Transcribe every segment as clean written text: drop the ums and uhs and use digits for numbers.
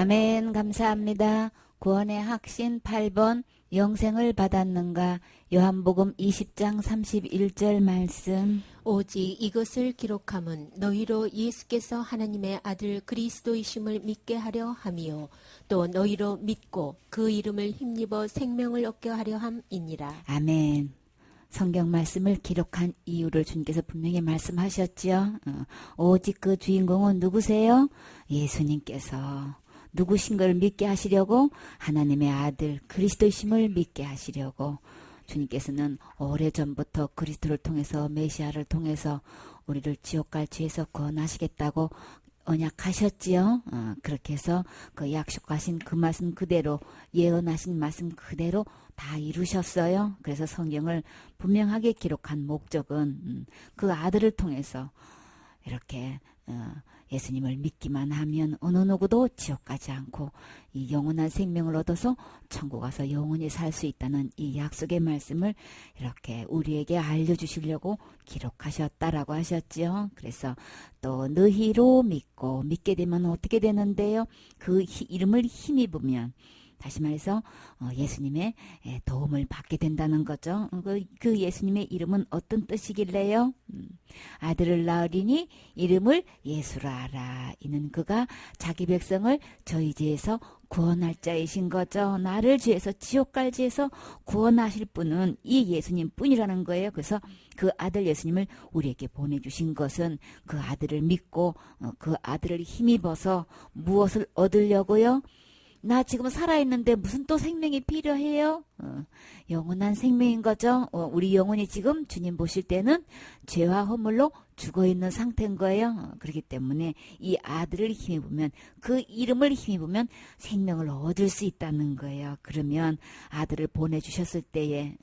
아멘. 감사합니다. 구원의 확신 8번 영생을 받았는가. 요한복음 20장 31절 말씀. 오직 이것을 기록함은 너희로 예수께서 하나님의 아들 그리스도이심을 믿게 하려 함이요 또 너희로 믿고 그 이름을 힘입어 생명을 얻게 하려 함이니라. 아멘. 성경 말씀을 기록한 이유를 주님께서 분명히 말씀하셨죠. 오직 그 주인공은 누구세요? 예수님께서. 누구신 걸 믿게 하시려고? 하나님의 아들 그리스도이심을 믿게 하시려고. 주님께서는 오래전부터 그리스도를 통해서, 메시아를 통해서 우리를 지옥 갈 죄에서 구원하시겠다고 언약하셨지요. 그렇게 해서 그 약속하신 그 말씀 그대로, 예언하신 말씀 그대로 다 이루셨어요. 그래서 성경을 분명하게 기록한 목적은 그 아들을 통해서 이렇게 예수님을 믿기만 하면 어느 누구도 지옥 가지 않고 이 영원한 생명을 얻어서 천국 가서 영원히 살 수 있다는 이 약속의 말씀을 이렇게 우리에게 알려주시려고 기록하셨다라고 하셨지요. 그래서 또 너희로 믿고, 믿게 되면 어떻게 되는데요? 그 이름을 힘입으면, 다시 말해서 예수님의 도움을 받게 된다는 거죠. 그 예수님의 이름은 어떤 뜻이길래요? 아들을 낳으리니 이름을 예수라 하라. 이는 그가 자기 백성을 저희 죄에서 구원할 자이신 거죠. 나를 죄에서, 지옥 갈 죄에서 구원하실 분은 이 예수님 뿐이라는 거예요. 그래서 그 아들 예수님을 우리에게 보내주신 것은 그 아들을 믿고 그 아들을 힘입어서 무엇을 얻으려고요? 나 지금 살아있는데 무슨 또 생명이 필요해요? 영원한 생명인 거죠. 우리 영혼이 지금 주님 보실 때는 죄와 허물로 죽어있는 상태인 거예요. 그렇기 때문에 이 아들을 힘입으면, 그 이름을 힘입으면 생명을 얻을 수 있다는 거예요. 그러면 아들을 보내주셨을 때에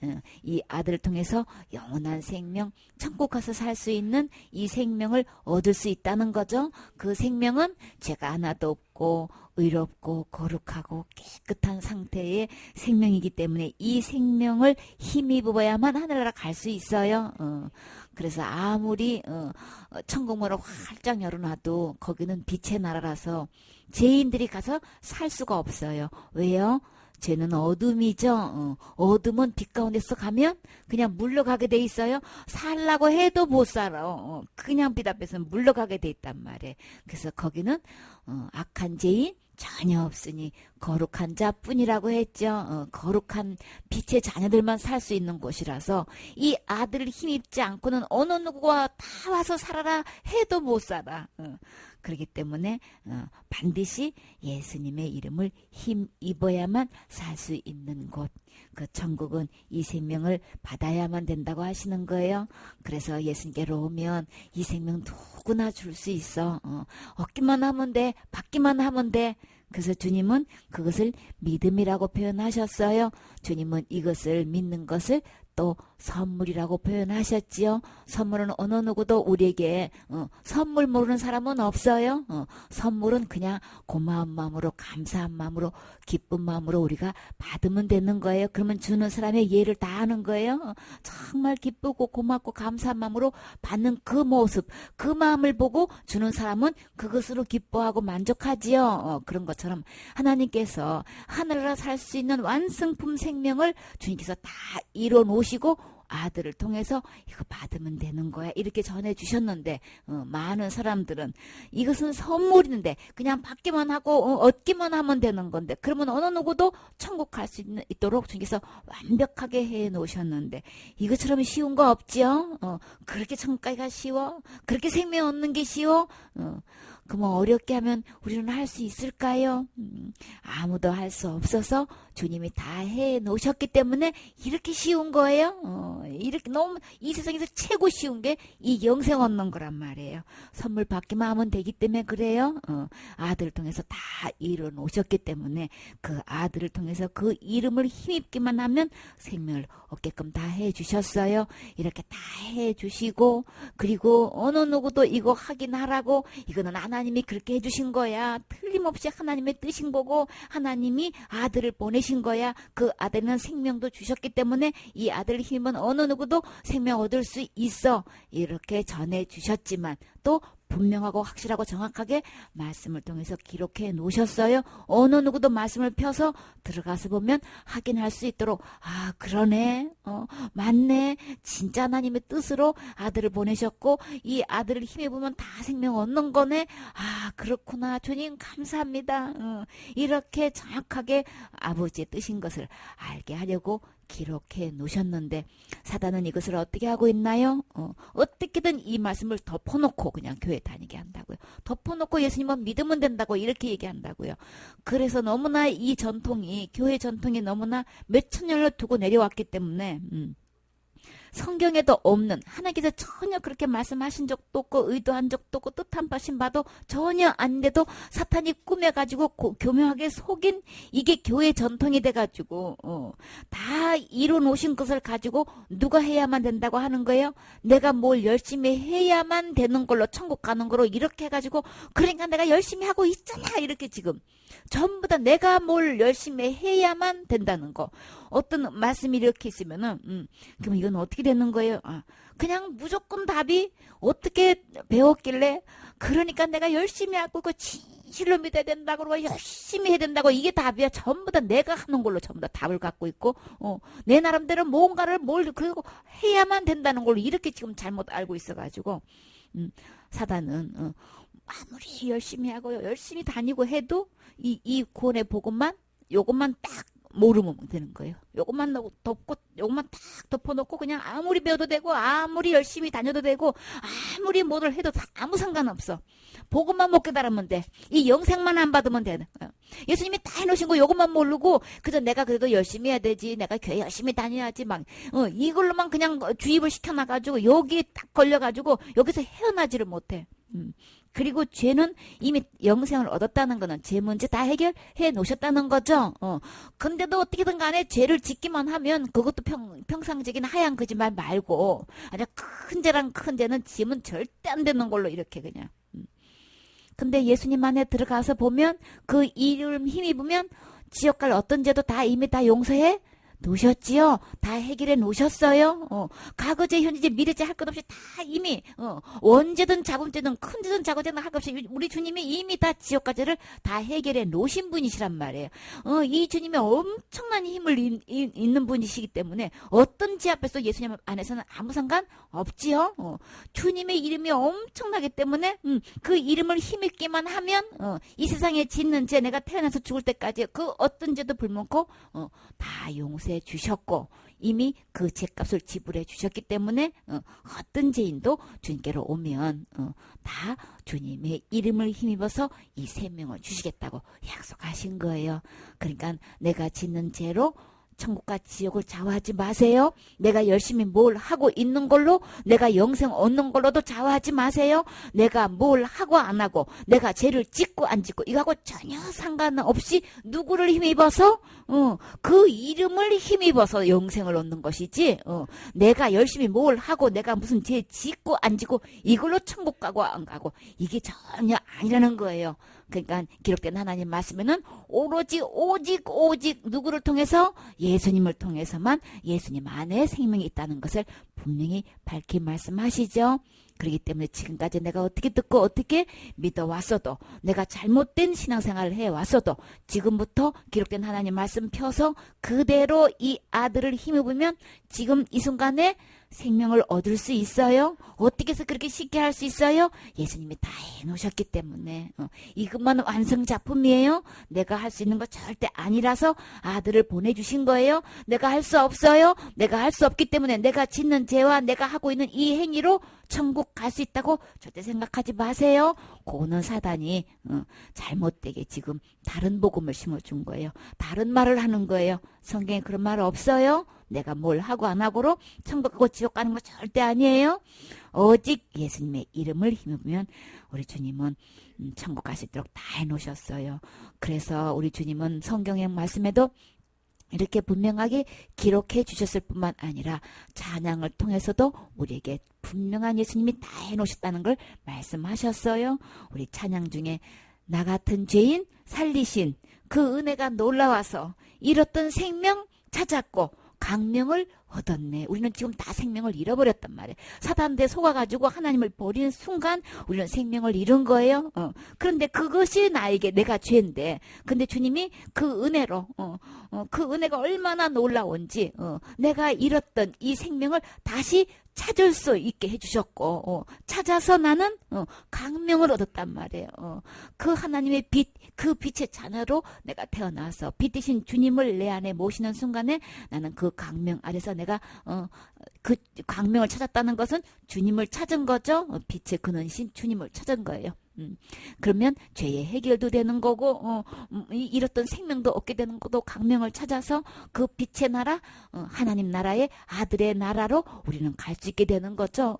이 아들을 통해서 영원한 생명, 천국 가서 살 수 있는 이 생명을 얻을 수 있다는 거죠. 그 생명은 죄가 하나도 없고 의롭고 거룩하고 깨끗한 상태의 생명이기 때문에 이 생명을 힘입어야만 하늘나라 갈 수 있어요. 그래서 아무리 천국문을 활짝 열어놔도 거기는 빛의 나라라서 죄인들이 가서 살 수가 없어요. 왜요? 죄는 어둠이죠. 어둠은 빛 가운데서 가면 그냥 물러가게 돼 있어요. 살라고 해도 못 살아. 그냥 빛 앞에서 물러가게 돼 있단 말이에요. 그래서 거기는 악한 죄인 전혀 없으니 거룩한 자뿐이라고 했죠. 거룩한 빛의 자녀들만 살 수 있는 곳이라서 이 아들을 힘입지 않고는 어느 누구와 다 와서 살아라 해도 못 살아. 그렇기 때문에 반드시 예수님의 이름을 힘입어야만 살 수 있는 곳, 그 천국은 이 생명을 받아야만 된다고 하시는 거예요. 그래서 예수님께로 오면 이 생명 누구나 줄 수 있어. 얻기만 하면 돼, 받기만 하면 돼. 그래서 주님은 그것을 믿음이라고 표현하셨어요. 주님은 이것을 믿는 것을 또 선물이라고 표현하셨지요. 선물은 어느 누구도 우리에게 선물 모르는 사람은 없어요. 선물은 그냥 고마운 마음으로, 감사한 마음으로, 기쁜 마음으로 우리가 받으면 되는 거예요. 그러면 주는 사람의 예를 다 하는 거예요. 정말 기쁘고 고맙고 감사한 마음으로 받는 그 모습, 그 마음을 보고 주는 사람은 그것으로 기뻐하고 만족하지요. 그런 것처럼 하나님께서 하늘나라 살 수 있는 완성품 생명을 주님께서 다 이뤄 놓으시고 아들을 통해서 이거 받으면 되는 거야 이렇게 전해주셨는데 많은 사람들은 이것은 선물인데 그냥 받기만 하고 얻기만 하면 되는 건데, 그러면 어느 누구도 천국 갈 수 있도록 주님께서 완벽하게 해놓으셨는데 이것처럼 쉬운 거 없지요. 그렇게 천국 가기가 쉬워? 그렇게 생명 얻는 게 쉬워? 그러면 어렵게 하면 우리는 할 수 있을까요? 아무도 할 수 없어서 주님이 다 해놓으셨기 때문에 이렇게 쉬운 거예요. 이렇게 너무 이 세상에서 최고 쉬운 게 이 영생 얻는 거란 말이에요. 선물 받기만 하면 되기 때문에 그래요. 아들을 통해서 다 이뤄 놓으셨기 때문에 그 아들을 통해서 그 이름을 힘입기만 하면 생명을 얻게끔 다 해주셨어요. 이렇게 다 해주시고, 그리고 어느 누구도 이거 하긴 하라고, 이거는 하나님이 그렇게 해주신 거야. 틀림없이 하나님의 뜻인 거고 하나님이 아들을 보내신 거야. 그 아들은 생명도 주셨기 때문에 이 아들을 힘은 어느 누구도 생명 얻을 수 있어. 이렇게 전해주셨지만 또 분명하고 확실하고 정확하게 말씀을 통해서 기록해 놓으셨어요. 어느 누구도 말씀을 펴서 들어가서 보면 확인할 수 있도록 아 그러네 맞네 진짜 하나님의 뜻으로 아들을 보내셨고 이 아들을 힘입으면 다 생명 얻는 거네. 아 그렇구나 주님 감사합니다. 이렇게 정확하게 아버지의 뜻인 것을 알게 하려고 기록해 놓으셨는데 사단은 이것을 어떻게 하고 있나요? 어떻게든 이 말씀을 덮어놓고 그냥 교회 다니게 한다고요. 덮어놓고 예수님은 믿으면 된다고 이렇게 얘기한다고요. 그래서 너무나 이 전통이 교회 전통이 너무나 몇천 년을 두고 내려왔기 때문에 성경에도 없는 하나님께서 전혀 그렇게 말씀하신 적도 없고 의도한 적도 없고 뜻한 바신 바도 전혀 아닌데도 사탄이 꾸며가지고 교묘하게 속인 이게 교회 전통이 돼가지고 다 이뤄놓으신 것을 가지고 누가 해야만 된다고 하는 거예요. 내가 뭘 열심히 해야만 되는 걸로 천국 가는 거로 이렇게 해가지고 그러니까 내가 열심히 하고 있잖아 이렇게 지금 전부 다 내가 뭘 열심히 해야만 된다는 거. 어떤 말씀이 이렇게 있으면은 그럼 이건 어떻게 되는 거예요? 그냥 무조건 답이 어떻게 배웠길래 그러니까 내가 열심히 하고 그 진실로 믿어야 된다고 그러고 열심히 해야 된다고 이게 답이야. 전부 다 내가 하는 걸로 전부 다 답을 갖고 있고 내 나름대로 뭔가를 뭘 그리고 해야만 된다는 걸로 이렇게 지금 잘못 알고 있어가지고 사단은 아무리 열심히 하고 열심히 다니고 해도 이 구원의 복음만 요것만 딱 모르면 되는 거예요. 요것만 덮고 요것만 딱 덮어놓고 그냥 아무리 배워도 되고 아무리 열심히 다녀도 되고 아무리 뭐를 해도 다 아무 상관없어. 복음만 못 깨달으면 돼. 이 영생만 안 받으면 돼. 예수님이 다 해놓으신 거 요것만 모르고 그저 내가 그래도 열심히 해야 되지 내가 교회 열심히 다녀야지 막 이걸로만 그냥 주입을 시켜놔가지고 여기에 딱 걸려가지고 여기서 헤어나지를 못해. 그리고 죄는 이미 영생을 얻었다는 거는 죄 문제 다 해결해 놓으셨다는 거죠. 근데도 어떻게든 간에 죄를 짓기만 하면 그것도 평상적인 하얀 거짓말 말고 아주 큰 죄랑 큰 죄는 지으면 절대 안 되는 걸로 이렇게 그냥. 근데 예수님 안에 들어가서 보면 그 이름 힘입으면 지옥 갈 어떤 죄도 다 이미 다 용서해 놓으셨지요? 다 해결해 놓으셨어요? 과거죄, 현재죄, 미래죄 할 것 없이 다 이미 언제든 작은죄든 큰죄든 작은죄든 할 것 없이 우리 주님이 이미 다 지옥까지를 다 해결해 놓으신 분이시란 말이에요. 이 주님이 엄청난 힘을 있는 분이시기 때문에 어떤 죄 앞에서 예수님 안에서는 아무 상관 없지요. 주님의 이름이 엄청나기 때문에 그 이름을 힘입기만 하면 이 세상에 짓는 죄 내가 태어나서 죽을 때까지 그 어떤 죄도 불문코 다 용서해 주셨고 이미 그 죄값을 지불해 주셨기 때문에 어떤 죄인도 주님께로 오면 다 주님의 이름을 힘입어서 이 생명을 주시겠다고 약속하신 거예요. 그러니까 내가 짓는 죄로 천국과 지옥을 좌우하지 마세요. 내가 열심히 뭘 하고 있는 걸로 내가 영생 얻는 걸로도 좌우하지 마세요. 내가 뭘 하고 안 하고 내가 죄를 짓고 안 짓고 이거하고 전혀 상관없이 누구를 힘입어서 그 이름을 힘입어서 영생을 얻는 것이지 내가 열심히 뭘 하고 내가 무슨 죄 짓고 안 짓고 이걸로 천국 가고 안 가고 이게 전혀 아니라는 거예요. 그러니까 기록된 하나님 말씀에는 오로지 오직 누구를 통해서 예수님을 통해서만 예수님 안에 생명이 있다는 것을 분명히 밝히 말씀하시죠. 그렇기 때문에 지금까지 내가 어떻게 듣고 어떻게 믿어왔어도 내가 잘못된 신앙생활을 해왔어도 지금부터 기록된 하나님 말씀 펴서 그대로 이 아들을 힘입으면 지금 이 순간에 생명을 얻을 수 있어요. 어떻게 해서 그렇게 쉽게 할 수 있어요? 예수님이 다 해놓으셨기 때문에 이것만 완성작품이에요. 내가 할 수 있는 거 절대 아니라서 아들을 보내주신 거예요. 내가 할 수 없어요. 내가 할 수 없기 때문에 내가 짓는 죄와 내가 하고 있는 이 행위로 천국 갈 수 있다고 절대 생각하지 마세요. 그거는 사단이 잘못되게 지금 다른 복음을 심어준 거예요. 다른 말을 하는 거예요. 성경에 그런 말 없어요. 내가 뭘 하고 안 하고로 천국 가고 지옥 가는 거 절대 아니에요. 오직 예수님의 이름을 힘입으면 우리 주님은 천국 갈 수 있도록 다 해놓으셨어요. 그래서 우리 주님은 성경의 말씀에도 이렇게 분명하게 기록해 주셨을 뿐만 아니라 찬양을 통해서도 우리에게 분명한 예수님이 다 해놓으셨다는 걸 말씀하셨어요. 우리 찬양 중에 나 같은 죄인 살리신 그 은혜가 놀라워서 잃었던 생명 찾았고 강명을 얻었네. 우리는 지금 다 생명을 잃어버렸단 말이에요. 사단한테 속아가지고 하나님을 버리는 순간 우리는 생명을 잃은 거예요. 그런데 그것이 나에게 내가 죄인데, 근데 주님이 그 은혜로 그 은혜가 얼마나 놀라운지 내가 잃었던 이 생명을 다시 찾을 수 있게 해주셨고 찾아서 나는 강명을 얻었단 말이에요. 그 하나님의 빛, 그 빛의 자녀로 내가 태어나서 빛 대신 주님을 내 안에 모시는 순간에 나는 그 강명 아래서 내가 그 강명을 찾았다는 것은 주님을 찾은 거죠. 빛의 근원이신 주님을 찾은 거예요. 그러면 죄의 해결도 되는 거고 잃었던 생명도 얻게 되는 것도 강명을 찾아서 그 빛의 나라, 하나님 나라의 아들의 나라로 우리는 갈 수 있게 되는 거죠.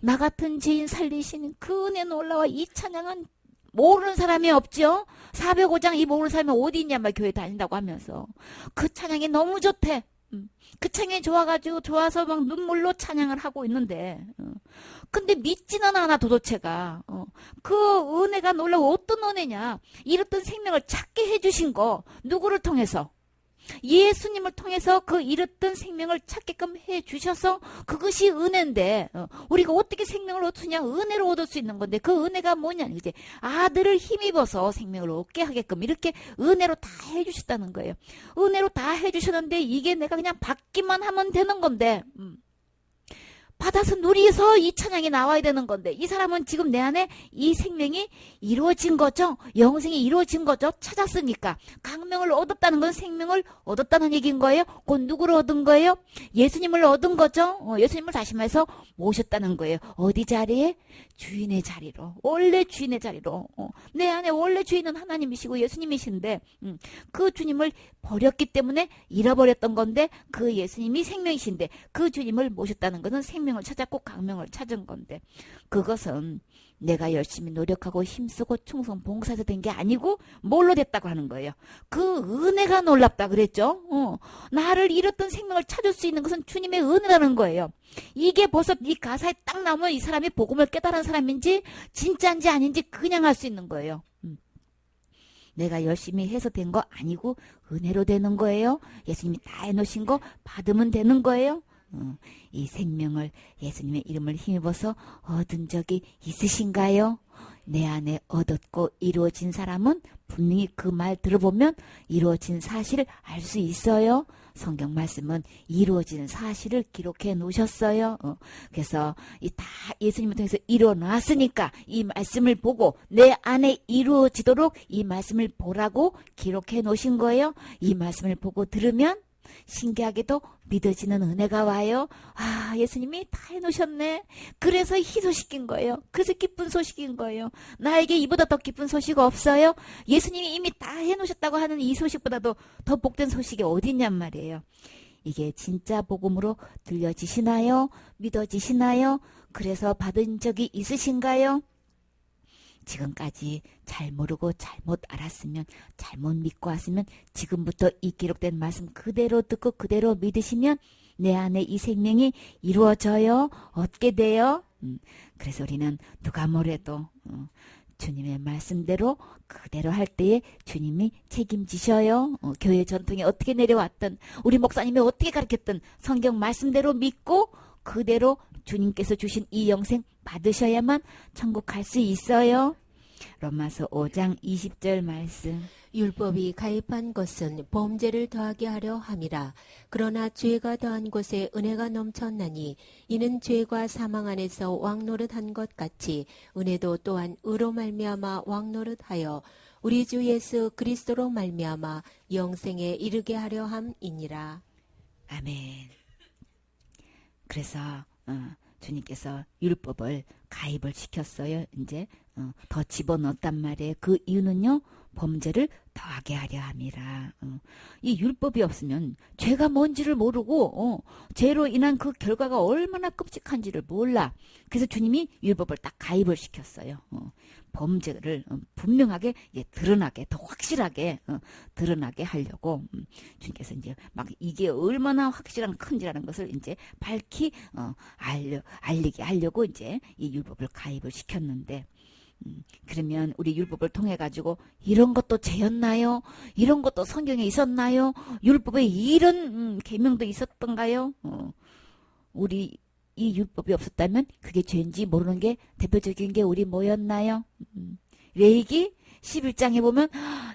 나 같은 죄인 살리신 그 은혜 놀라와 이 찬양은 모르는 사람이 없죠. 405장 이 모르는 사람이 어디 있냐 말 교회 다닌다고 하면서 그 찬양이 너무 좋대. 그 찬양이 좋아서 막 눈물로 찬양을 하고 있는데 근데 믿지는 않아 도대체가. 그 은혜가 놀라워. 어떤 은혜냐, 잃었던 생명을 찾게 해주신 거 누구를 통해서? 예수님을 통해서 그 잃었던 생명을 찾게끔 해주셔서 그것이 은혜인데 우리가 어떻게 생명을 얻으냐? 은혜로 얻을 수 있는 건데 그 은혜가 뭐냐, 이제 아들을 힘입어서 생명을 얻게 하게끔 이렇게 은혜로 다 해주셨다는 거예요. 은혜로 다 해주셨는데 이게 내가 그냥 받기만 하면 되는 건데 받아서 누리서 이 찬양이 나와야 되는 건데 이 사람은 지금 내 안에 이 생명이 이루어진 거죠. 영생이 이루어진 거죠. 찾았으니까. 강명을 얻었다는 건 생명을 얻었다는 얘기인 거예요. 곧 누구를 얻은 거예요? 예수님을 얻은 거죠. 예수님을 다시 말해서 모셨다는 거예요. 어디 자리에? 주인의 자리로. 원래 주인의 자리로. 내 안에 원래 주인은 하나님이시고 예수님이신데 그 주님을 버렸기 때문에 잃어버렸던 건데 그 예수님이 생명이신데 그 주님을 모셨다는 것은 생명을 찾았고 강명을 찾은 건데 그것은 내가 열심히 노력하고 힘쓰고 충성 봉사해서 된 게 아니고 뭘로 됐다고 하는 거예요. 그 은혜가 놀랍다 그랬죠. 나를 잃었던 생명을 찾을 수 있는 것은 주님의 은혜라는 거예요. 이게 벌써 이 가사에 딱 나오면 이 사람이 복음을 깨달은 사람인지 진짜인지 아닌지 그냥 알 수 있는 거예요. 내가 열심히 해서 된 거 아니고 은혜로 되는 거예요. 예수님이 다 해놓으신 거 받으면 되는 거예요. 이 생명을 예수님의 이름을 힘입어서 얻은 적이 있으신가요? 내 안에 얻었고 이루어진 사람은 분명히 그 말 들어보면 이루어진 사실을 알 수 있어요. 성경 말씀은 이루어진 사실을 기록해 놓으셨어요. 그래서 다 예수님을 통해서 일어났으니까 이 말씀을 보고 내 안에 이루어지도록 이 말씀을 보라고 기록해 놓으신 거예요. 이 말씀을 보고 들으면 신기하게도 믿어지는 은혜가 와요. 아, 예수님이 다 해놓으셨네. 그래서 희소시킨 거예요. 그래서 기쁜 소식인 거예요. 나에게 이보다 더 기쁜 소식 없어요. 예수님이 이미 다 해놓으셨다고 하는 이 소식보다도 더 복된 소식이 어디 있냔 말이에요. 이게 진짜 복음으로 들려지시나요? 믿어지시나요? 그래서 받은 적이 있으신가요? 지금까지 잘 모르고 잘못 알았으면, 잘못 믿고 왔으면 지금부터 이 기록된 말씀 그대로 듣고 그대로 믿으시면 내 안에 이 생명이 이루어져요. 얻게 돼요. 그래서 우리는 누가 뭐래도 주님의 말씀대로 그대로 할 때에 주님이 책임지셔요. 교회 전통이 어떻게 내려왔든 우리 목사님이 어떻게 가르쳤든 성경 말씀대로 믿고 그대로 주님께서 주신 이 영생 받으셔야만 천국 갈 수 있어요. 로마서 5장 20절 말씀. 율법이 가입한 것은 범죄를 더하게 하려 함이라. 그러나 죄가 더한 곳에 은혜가 넘쳤나니 이는 죄가 사망 안에서 왕노릇한 것 같이 은혜도 또한 의로 말미암아 왕노릇하여 우리 주 예수 그리스도로 말미암아 영생에 이르게 하려 함이니라. 아멘. 그래서 주님께서 율법을 가입을 시켰어요. 이제 더 집어넣었단 말이에요. 그 이유는요, 범죄를 더하게 하려 함이라. 이 율법이 없으면 죄가 뭔지를 모르고 죄로 인한 그 결과가 얼마나 끔찍한지를 몰라. 그래서 주님이 율법을 딱 가입을 시켰어요. 범죄를 분명하게 드러나게, 더 확실하게 드러나게 하려고 주님께서 이제 막 이게 얼마나 확실한 큰지라는 것을 이제 밝히 알리게 하려고 이제 이 율법을 가입을 시켰는데, 그러면 우리 율법을 통해 가지고 이런 것도 죄였나요? 이런 것도 성경에 있었나요? 율법에 이런 계명도 있었던가요? 우리 이 율법이 없었다면 그게 죄인지 모르는 게 대표적인 게 우리 뭐였나요? 레위기 11장에 보면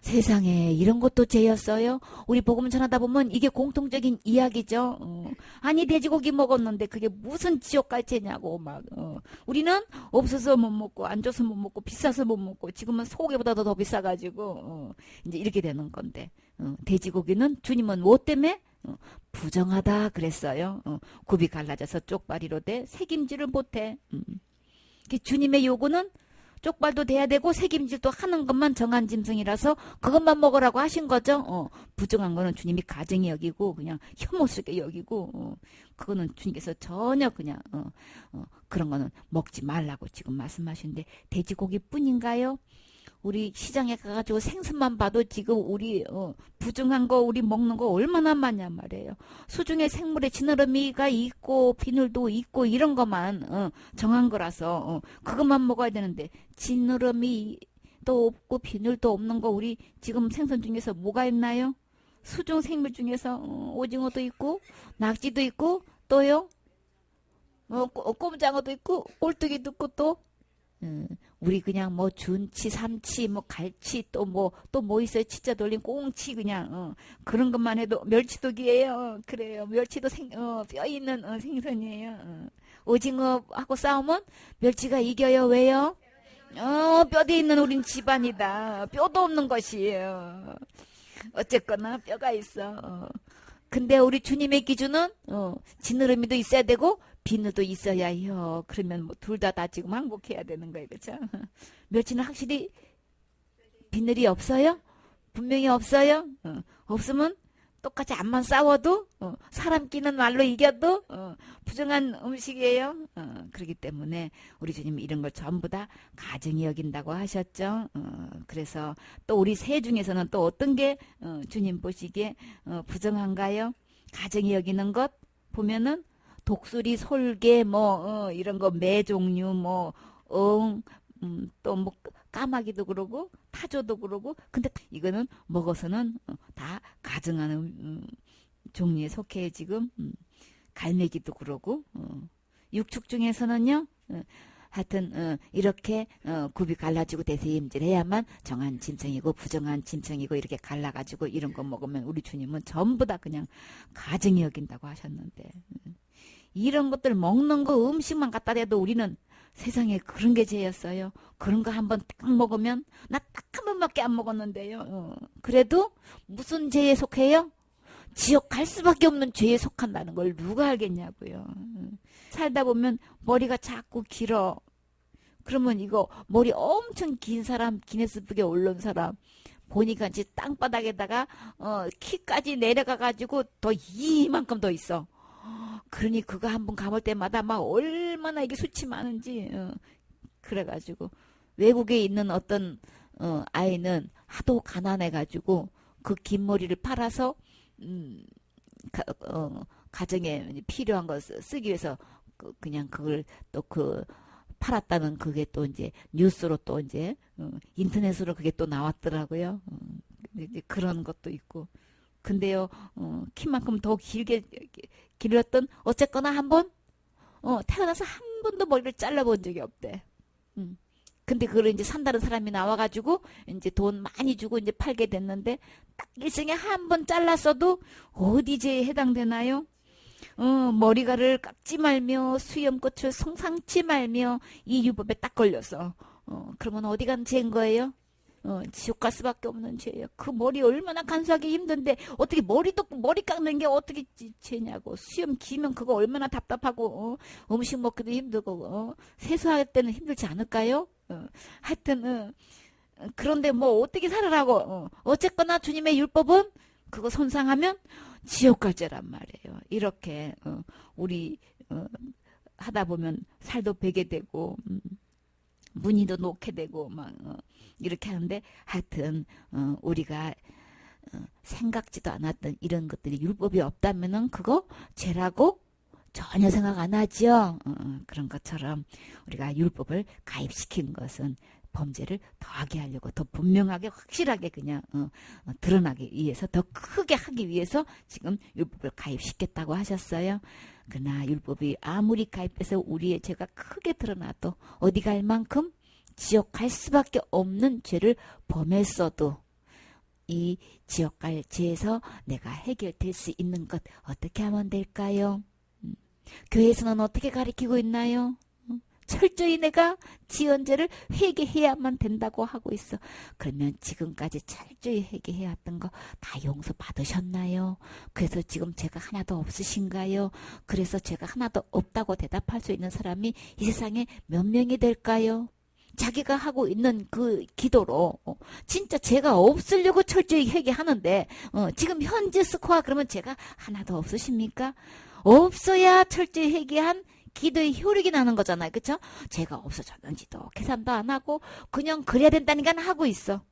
세상에 이런 것도 죄였어요. 우리 복음 전하다 보면 이게 공통적인 이야기죠. 아니 돼지고기 먹었는데 그게 무슨 지옥 갈 죄냐고 막 우리는 없어서 못 먹고 안 줘서 못 먹고 비싸서 못 먹고 지금은 소고기보다도 더 비싸가지고 이제 이렇게 되는 건데 돼지고기는 주님은 뭐 때문에 부정하다 그랬어요. 굽이 갈라져서 쪽발이로 돼 새김질을 못해. 주님의 요구는 쪽발도 돼야 되고 새김질도 하는 것만 정한 짐승이라서 그것만 먹으라고 하신 거죠. 부정한 거는 주님이 가증히 여기고 그냥 혐오스럽게 여기고 그거는 주님께서 전혀 그냥 그런 거는 먹지 말라고 지금 말씀하시는데 돼지고기뿐인가요? 우리 시장에 가가지고 생선만 봐도 지금 우리 부정한 거 우리 먹는 거 얼마나 많냐 말이에요. 수중에 생물에 지느러미가 있고 비늘도 있고 이런 것만 정한 거라서 그것만 먹어야 되는데 지느러미도 없고 비늘도 없는 거 우리 지금 생선 중에서 뭐가 있나요? 수중 생물 중에서 오징어도 있고 낙지도 있고 또요 꼼장어도 있고 꼴뚜기도 있고 또 우리 그냥 뭐 준치, 삼치, 뭐 갈치 또 뭐 있어요? 치자 돌린 꽁치 그냥 그런 것만 해도 멸치독이에요. 그래요. 멸치도 뼈 있는 생선이에요. 오징어하고 싸우면 멸치가 이겨요. 왜요? 뼈대 있는 우린 집안이다. 뼈도 없는 것이에요. 어쨌거나 뼈가 있어. 근데 우리 주님의 기준은 지느러미도 있어야 되고 비늘도 있어야 해요. 그러면 뭐 둘 다 지금 항복해야 되는 거예요. 그렇죠? 멸치는 확실히 비늘이 없어요? 분명히 없어요? 없으면 똑같이 암만 싸워도 사람 끼는 말로 이겨도 부정한 음식이에요. 그렇기 때문에 우리 주님이 이런 걸 전부 다 가증히 여긴다고 하셨죠. 그래서 또 우리 새 중에서는 또 어떤 게 주님 보시기에 부정한가요? 가증히 여기는 것 보면은 독수리, 솔개, 이런 거, 매 종류, 또 까마귀도 그러고, 타조도 그러고, 근데 이거는 먹어서는 다 가증하는 종류에 속해 지금, 갈매기도 그러고, 육축 중에서는요, 하여튼, 이렇게, 굽이 갈라지고 대세임질 해야만 정한 짐승이고, 부정한 짐승이고, 이렇게 갈라가지고, 이런 거 먹으면 우리 주님은 전부 다 그냥 가증히 여긴다고 하셨는데, 이런 것들 먹는 거 음식만 갖다 대도 우리는 세상에 그런 게 죄였어요. 그런 거 한번 딱 먹으면 나 딱 한 번밖에 안 먹었는데요. 그래도 무슨 죄에 속해요? 지옥 갈 수밖에 없는 죄에 속한다는 걸 누가 알겠냐고요. 살다 보면 머리가 자꾸 길어. 그러면 이거 머리 엄청 긴 사람, 기네스북에 올라온 사람 보니까 이제 땅바닥에다가 키까지 내려가가지고 더 이만큼 더 있어. 그러니 그거 한번 가볼 때마다 막 얼마나 이게 수치 많은지 그래가지고 외국에 있는 어떤 아이는 하도 가난해가지고 그 긴 머리를 팔아서 가정에 필요한 거 쓰기 위해서 그냥 그걸 또 팔았다는 그게 또 이제 뉴스로 또 이제 인터넷으로 그게 또 나왔더라고요. 이제 그런 것도 있고. 근데요, 키만큼 더 길게 길었던 어쨌거나 한번 태어나서 한 번도 머리를 잘라본 적이 없대. 근데 그걸 이제 산다는 사람이 나와가지고 이제 돈 많이 주고 이제 팔게 됐는데 딱 일생에 한 번 잘랐어도 어디 죄에 해당되나요? 머리카락을 깎지 말며 수염꽃을 송상치 말며 이 율법에 딱 걸려서 그러면 어디 간 죄인 거예요? 지옥 갈 수밖에 없는 죄예요. 그 머리 얼마나 간수하기 힘든데 어떻게 머리 깎는 게 어떻게 죄냐고. 수염 기면 그거 얼마나 답답하고 음식 먹기도 힘들고 세수할 때는 힘들지 않을까요? 하여튼 그런데 뭐 어떻게 살으라고. 어쨌거나 주님의 율법은 그거 손상하면 지옥 갈 죄란 말이에요. 이렇게 우리 하다 보면 살도 베게 되고 무늬도 놓게 되고 막 이렇게 하는데 하여튼 우리가 생각지도 않았던 이런 것들이 율법이 없다면은 그거 죄라고 전혀 생각 안 하죠. 그런 것처럼 우리가 율법을 가입시킨 것은 범죄를 더하게 하려고, 더 분명하게 확실하게 그냥 드러나기 위해서, 더 크게 하기 위해서 지금 율법을 가입시켰다고 하셨어요. 그러나 율법이 아무리 가입해서 우리의 죄가 크게 드러나도 어디 갈 만큼 지옥 갈 수밖에 없는 죄를 범했어도 이 지옥 갈 죄에서 내가 해결될 수 있는 것 어떻게 하면 될까요? 교회에서는 어떻게 가르치고 있나요? 철저히 내가 지은 죄를 회개해야만 된다고 하고 있어. 그러면 지금까지 철저히 회개해왔던 거 다 용서 받으셨나요? 그래서 지금 죄가 하나도 없으신가요? 그래서 죄가 하나도 없다고 대답할 수 있는 사람이 이 세상에 몇 명이 될까요? 자기가 하고 있는 그 기도로 진짜 죄가 없으려고 철저히 회개하는데 지금 현재 스코어 그러면 죄가 하나도 없으십니까? 없어야 철저히 회개한 기도의 효력이 나는 거잖아요. 그쵸? 죄가 없어졌는지도 계산도 안 하고 그냥 그래야 된다니까 하고 있어.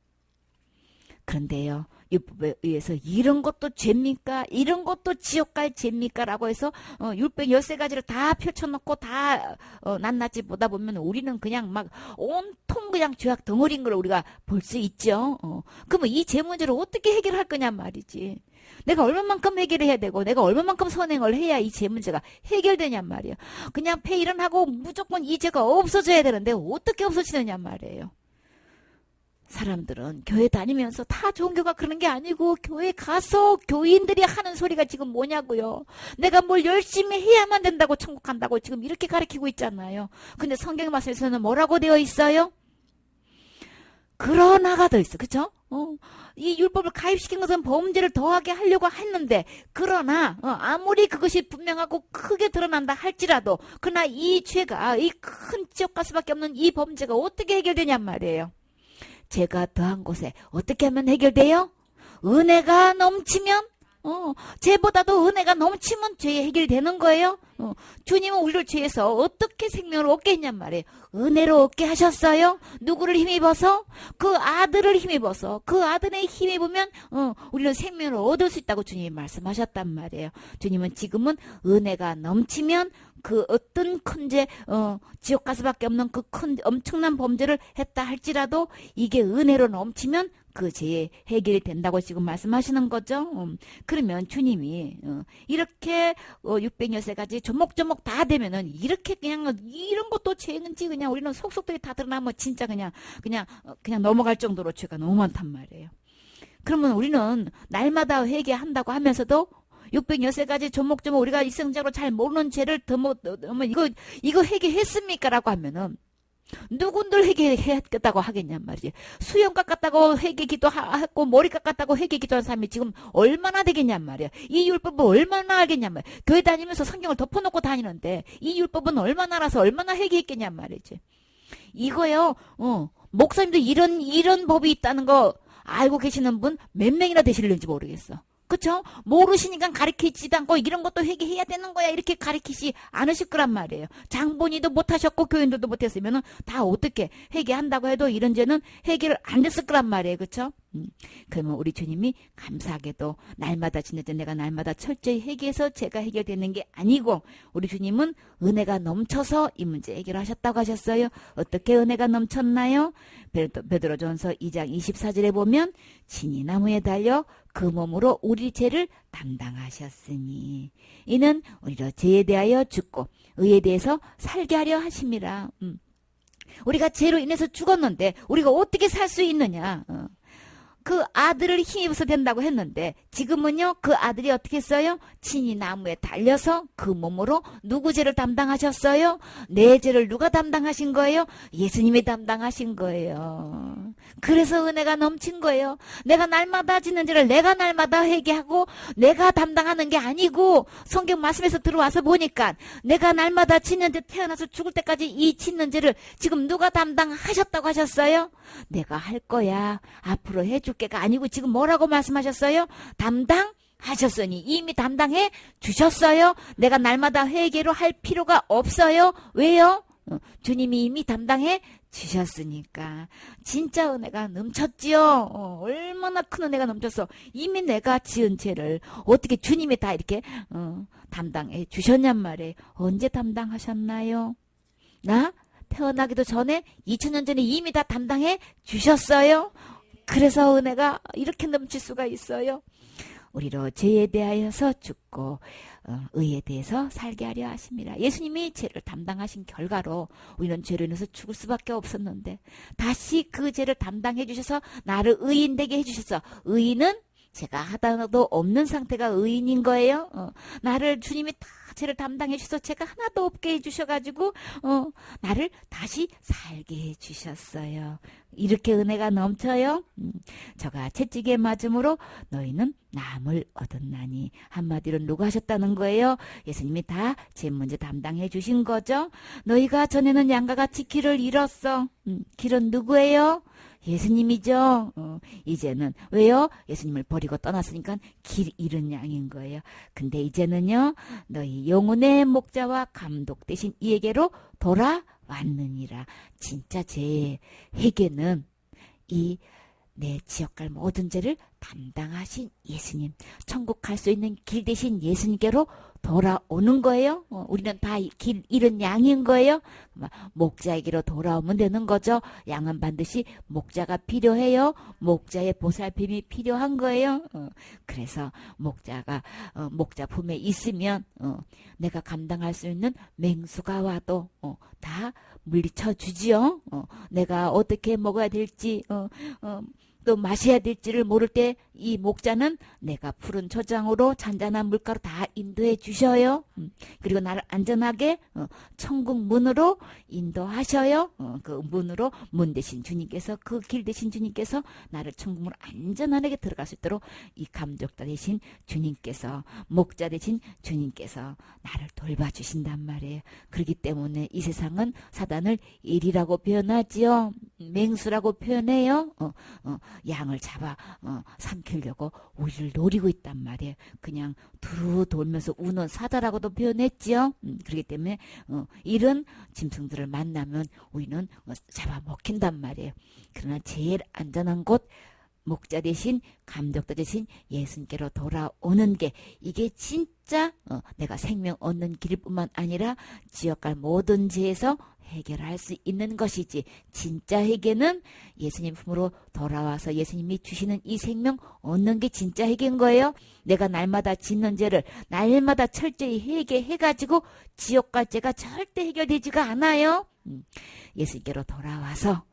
그런데요, 율법에 의해서 이런 것도 죄입니까? 이런 것도 지옥 갈 죄입니까? 라고 해서 율법 13가지를 다 펼쳐놓고 다 낱낱이 보다 보면 우리는 그냥 막 온통 그냥 죄악 덩어리인 걸 우리가 볼 수 있죠. 그러면 이 죄 문제를 어떻게 해결할 거냐 말이지. 내가 얼마만큼 해결을 해야 되고 내가 얼마만큼 선행을 해야 이 죄 문제가 해결되냔 말이에요. 그냥 폐일은 하고 무조건 이 죄가 없어져야 되는데 어떻게 없어지느냐 말이에요. 사람들은 교회 다니면서 다 종교가 그러는 게 아니고 교회 가서 교인들이 하는 소리가 지금 뭐냐고요. 내가 뭘 열심히 해야만 된다고 천국 간다고 지금 이렇게 가르치고 있잖아요. 근데 성경 말씀에서는 뭐라고 되어 있어요? 그러나가 더 있어. 그쵸? 이 율법을 가입시킨 것은 범죄를 더하게 하려고 했는데 그러나 아무리 그것이 분명하고 크게 드러난다 할지라도 그러나 이 죄가 이 큰 지옥 갈 수밖에 없는 이 범죄가 어떻게 해결되냔 말이에요. 죄가 더한 곳에 어떻게 하면 해결돼요? 은혜가 넘치면 죄보다도 은혜가 넘치면 죄 해결되는 거예요. 주님은 우리를 죄에서 어떻게 생명을 얻게 했냔 말이에요. 은혜로 얻게 하셨어요. 누구를 힘입어서? 그 아들을 힘입어서 그 아들의 힘입으면 우리는 생명을 얻을 수 있다고 주님이 말씀하셨단 말이에요. 주님은 지금은 은혜가 넘치면 그 어떤 큰 죄, 지옥 갈 수밖에 없는 그 큰 엄청난 범죄를 했다 할지라도 이게 은혜로 넘치면 그 죄의 해결이 된다고 지금 말씀하시는 거죠. 그러면 주님이 이렇게 600여세까지 조목조목 다 되면은 이렇게 그냥 이런 것도 죄인지 그냥 우리는 속속들이 다 드러나면 진짜 그냥 넘어갈 정도로 죄가 너무 많단 말이에요. 그러면 우리는 날마다 회개한다고 하면서도 600여세까지 조목조목 우리가 일상적으로 잘 모르는 죄를 이거 회개했습니까? 라고 하면은 누군들 회개했다고 하겠냔 말이지. 수염 깎았다고 회개 기도하고 머리 깎았다고 회개 기도한 사람이 지금 얼마나 되겠냔 말이야. 이 율법을 얼마나 알겠냔 말이야. 교회 다니면서 성경을 덮어놓고 다니는데 이 율법은 얼마나 알아서 얼마나 회개했겠냔 말이지. 이거요. 목사님도 이런 법이 있다는 거 알고 계시는 분 몇 명이나 되실는지 모르겠어. 그쵸? 모르시니까 가르치지도 않고 이런 것도 회개해야 되는 거야 이렇게 가르치지 않으실 거란 말이에요. 장본인도 못하셨고 교인들도 못했으면 다 어떻게 회개한다고 해도 이런 죄는 해결을 안 됐을 거란 말이에요. 그쵸? 그러면 우리 주님이 감사하게도 날마다 지낼 때 내가 날마다 철저히 회개해서 죄가 해결되는 게 아니고 우리 주님은 은혜가 넘쳐서 이 문제 해결하셨다고 하셨어요. 어떻게 은혜가 넘쳤나요? 베드로전서 2장 24절에 보면 친히 나무에 달려 그 몸으로 우리 죄를 담당하셨으니 이는 우리로 죄에 대하여 죽고 의에 대해서 살게 하려 하심이라. 우리가 죄로 인해서 죽었는데 우리가 어떻게 살 수 있느냐. 그 아들을 힘입어서 된다고 했는데 지금은요 그 아들이 어떻게 했어요? 친히 나무에 달려서 그 몸으로 누구 죄를 담당하셨어요? 내 죄를 누가 담당하신 거예요? 예수님이 담당하신 거예요. 그래서 은혜가 넘친 거예요. 내가 날마다 짓는 죄를 내가 날마다 회개하고 내가 담당하는 게 아니고 성경 말씀에서 들어와서 보니까 내가 날마다 짓는 죄 태어나서 죽을 때까지 이 짓는 죄를 지금 누가 담당하셨다고 하셨어요? 내가 할 거야. 앞으로 해줄게가 아니고 지금 뭐라고 말씀하셨어요? 담당하셨으니 이미 담당해 주셨어요. 내가 날마다 회개로 할 필요가 없어요. 왜요? 주님이 이미 담당해 주셨으니까. 진짜 은혜가 넘쳤지요. 얼마나 큰 은혜가 넘쳤어. 이미 내가 지은 죄를 어떻게 주님이 다 이렇게 담당해 주셨냔 말이에요. 언제 담당하셨나요? 나 태어나기도 전에 2000년 전에 이미 다 담당해 주셨어요. 그래서 은혜가 이렇게 넘칠 수가 있어요. 우리로 죄에 대하여서 죽고 의에 대해서 살게 하려 하심이라. 예수님이 죄를 담당하신 결과로 우리는 죄로 인해서 죽을 수밖에 없었는데 다시 그 죄를 담당해 주셔서 나를 의인 되게 해주셔서, 의인은 제가 하나도 없는 상태가 의인인 거예요. 나를 주님이 다 죄를 담당해 주셔서 제가 하나도 없게 해주셔가지고 나를 다시 살게 해주셨어요. 이렇게 은혜가 넘쳐요. 저가 채찍에 맞음으로 너희는 남을 얻었나니. 한마디로 누가 하셨다는 거예요? 예수님이 다 제 문제 담당해 주신 거죠. 너희가 전에는 양과 같이 길을 잃었어. 길은 누구예요? 예수님이죠. 이제는 왜요? 예수님을 버리고 떠났으니까 길 잃은 양인 거예요. 근데 이제는요, 너희 영혼의 목자와 감독 되신 이에게로 돌아왔느니라. 진짜 제 회개는 이 내 지옥갈 모든 죄를 담당하신 예수님, 천국 갈 수 있는 길 대신 예수님께로 돌아오는 거예요. 우리는 다 길 잃은 양인 거예요. 목자에게로 돌아오면 되는 거죠. 양은 반드시 목자가 필요해요. 목자의 보살핌이 필요한 거예요. 그래서 목자가 목자 품에 있으면 내가 감당할 수 있는 맹수가 와도 다 물리쳐 주지요. 내가 어떻게 먹어야 될지 또 마셔야 될지를 모를 때 이 목자는 내가 푸른 초장으로 잔잔한 물가로 다 인도해 주셔요. 그리고 나를 안전하게 천국 문으로 인도하셔요. 그 문으로, 문 대신 주님께서, 그 길 대신 주님께서 나를 천국으로 안전하게 들어갈 수 있도록 이 감독자 대신 주님께서, 목자 대신 주님께서 나를 돌봐주신단 말이에요. 그렇기 때문에 이 세상은 사단을 일이라고 표현하지요. 맹수라고 표현해요. 양을 잡아 삼키려고 우리를 노리고 있단 말이에요. 그냥 두루 돌면서 우는 사자라고도 표현했지요. 그렇기 때문에 이런 짐승들을 만나면 우리는 잡아먹힌단 말이에요. 그러나 제일 안전한 곳, 목자 대신 감독자 대신 예수님께로 돌아오는 게, 이게 진짜 내가 생명 얻는 길일 뿐만 아니라 지옥갈 모든 죄에서 해결할 수 있는 것이지. 진짜 해결은 예수님 품으로 돌아와서 예수님이 주시는 이 생명 얻는 게 진짜 해결인 거예요. 내가 날마다 짓는 죄를 날마다 철저히 해결해가지고 지옥 갈 죄가 절대 해결되지가 않아요. 예수님께로 돌아와서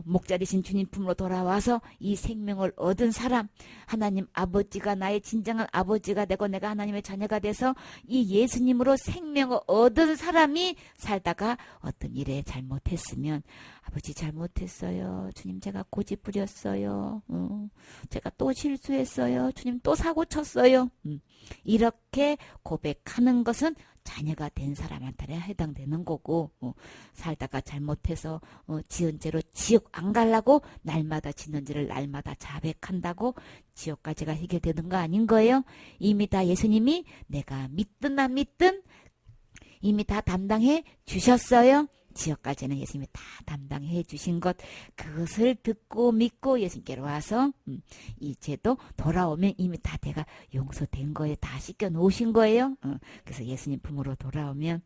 목자 되신 주님 품으로 돌아와서 이 생명을 얻은 사람, 하나님 아버지가 나의 진정한 아버지가 되고 내가 하나님의 자녀가 돼서 이 예수님으로 생명을 얻은 사람이 살다가 어떤 일에 잘못했으면, 아버지 잘못했어요, 주님 제가 고집 부렸어요, 제가 또 실수했어요, 주님 또 사고 쳤어요, 이렇게 고백하는 것은 자녀가 된 사람한테 해당되는 거고, 살다가 잘못해서 지은 죄로 지옥 안 가려고 날마다 짓는 죄를 날마다 자백한다고 지옥까지가 해결되는 거 아닌 거예요? 이미 다 예수님이 내가 믿든 안 믿든 이미 다 담당해 주셨어요. 지옥까지는 예수님이 다 담당해 주신 것, 그것을 듣고 믿고 예수님께로 와서 이 죄도 돌아오면 이미 다 내가 용서된 거예요. 다 씻겨 놓으신 거예요. 그래서 예수님 품으로 돌아오면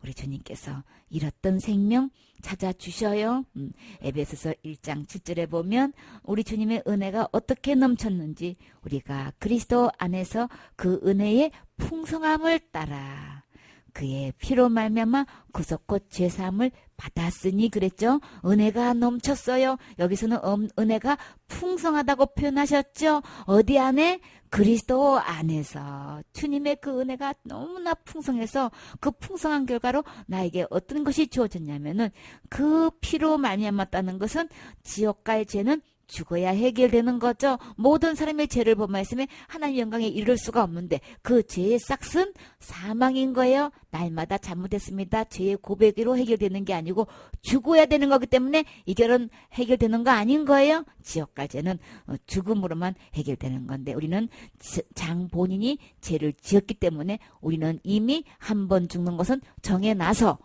우리 주님께서 잃었던 생명 찾아주셔요. 에베소서 1장 7절에 보면 우리 주님의 은혜가 어떻게 넘쳤는지, 우리가 그리스도 안에서 그 은혜의 풍성함을 따라 그의 피로 말미암아 구속 곧 죄사함을 받았으니 그랬죠. 은혜가 넘쳤어요. 여기서는 은혜가 풍성하다고 표현하셨죠. 어디 안에? 그리스도 안에서. 주님의 그 은혜가 너무나 풍성해서 그 풍성한 결과로 나에게 어떤 것이 주어졌냐면은, 그 피로 말미암았다는 것은 지옥 갈 죄는 죽어야 해결되는 거죠. 모든 사람의 죄를 범하였으면 하나님 영광에 이를 수가 없는데 그 죄의 싹은 사망인 거예요. 날마다 잘못했습니다. 죄의 고백으로 해결되는 게 아니고 죽어야 되는 거기 때문에 이 결은 해결되는 거 아닌 거예요. 지옥 갈 죄는 죽음으로만 해결되는 건데, 우리는 장 본인이 죄를 지었기 때문에 우리는 이미 한 번 죽는 것은 정해놔서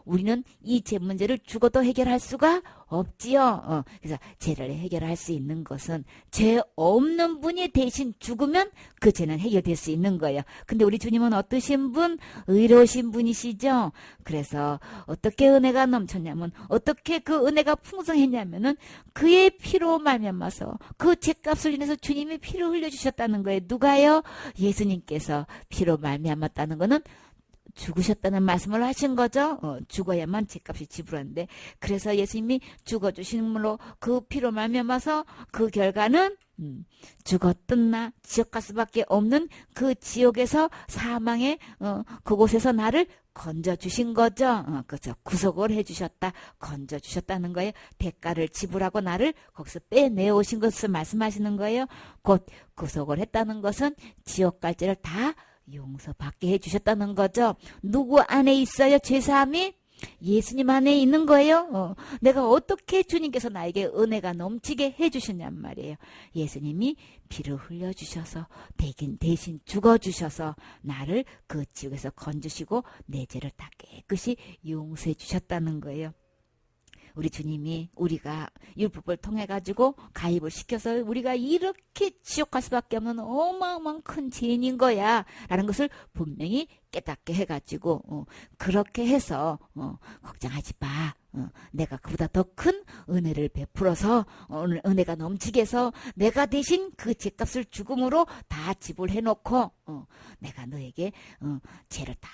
우리는 이 죄 문제를 죽어도 해결할 수가 없지요. 그래서 죄를 해결할 수 있는 것은 죄 없는 분이 대신 죽으면 그 죄는 해결될 수 있는 거예요. 근데 우리 주님은 어떠신 분? 의로우신 분이시죠. 그래서 어떻게 은혜가 넘쳤냐면, 어떻게 그 은혜가 풍성했냐면은 그의 피로 말미암아서 그 죄값을 인해서 주님이 피를 흘려주셨다는 거예요. 누가요? 예수님께서 피로 말미암았다는 거는 죽으셨다는 말씀을 하신 거죠. 죽어야만 죄값이 지불하는데, 그래서 예수님이 죽어주심으로 그 피로 말미암아서 그 결과는 죽었든나 지옥 갈 수밖에 없는 그 지옥에서 사망의 그곳에서 나를 건져주신 거죠. 그래서 구속을 해주셨다, 건져주셨다는 거예요. 대가를 지불하고 나를 거기서 빼내오신 것을 말씀하시는 거예요. 곧 구속을 했다는 것은 지옥 갈 죄를 다 용서받게 해주셨다는 거죠. 누구 안에 있어요? 죄사함이? 예수님 안에 있는 거예요. 내가 어떻게 주님께서 나에게 은혜가 넘치게 해주셨냔 말이에요. 예수님이 피를 흘려주셔서 대신 죽어주셔서 나를 그 지옥에서 건지시고 내 죄를 다 깨끗이 용서해 주셨다는 거예요. 우리 주님이 우리가 율법을 통해 가지고 가입을 시켜서 우리가 이렇게 지옥 갈 수밖에 없는 어마어마한 큰 죄인인 거야 라는 것을 분명히 깨닫게 해가지고 그렇게 해서 걱정하지 마. 내가 그보다 더 큰 은혜를 베풀어서 은혜가 넘치게 해서 내가 대신 그 죄값을 죽음으로 다 지불해놓고 내가 너에게 죄를 다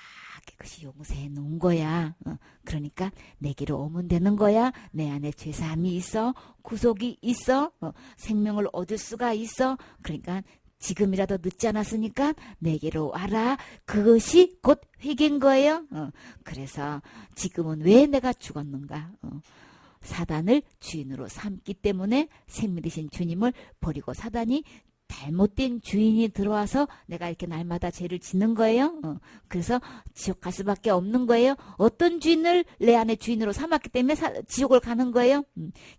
깨끗이 용서해 놓은 거야. 그러니까 내게로 오면 되는 거야. 내 안에 죄사함이 있어, 구속이 있어, 생명을 얻을 수가 있어. 그러니까 지금이라도 늦지 않았으니까 내게로 와라. 그것이 곧 회개인 거예요. 그래서 지금은 왜 내가 죽었는가? 사단을 주인으로 삼기 때문에 생명 되신 주님을 버리고 사단이 잘못된 주인이 들어와서 내가 이렇게 날마다 죄를 짓는 거예요. 그래서 지옥 갈 수밖에 없는 거예요. 어떤 주인을 내 안에 주인으로 삼았기 때문에 지옥을 가는 거예요.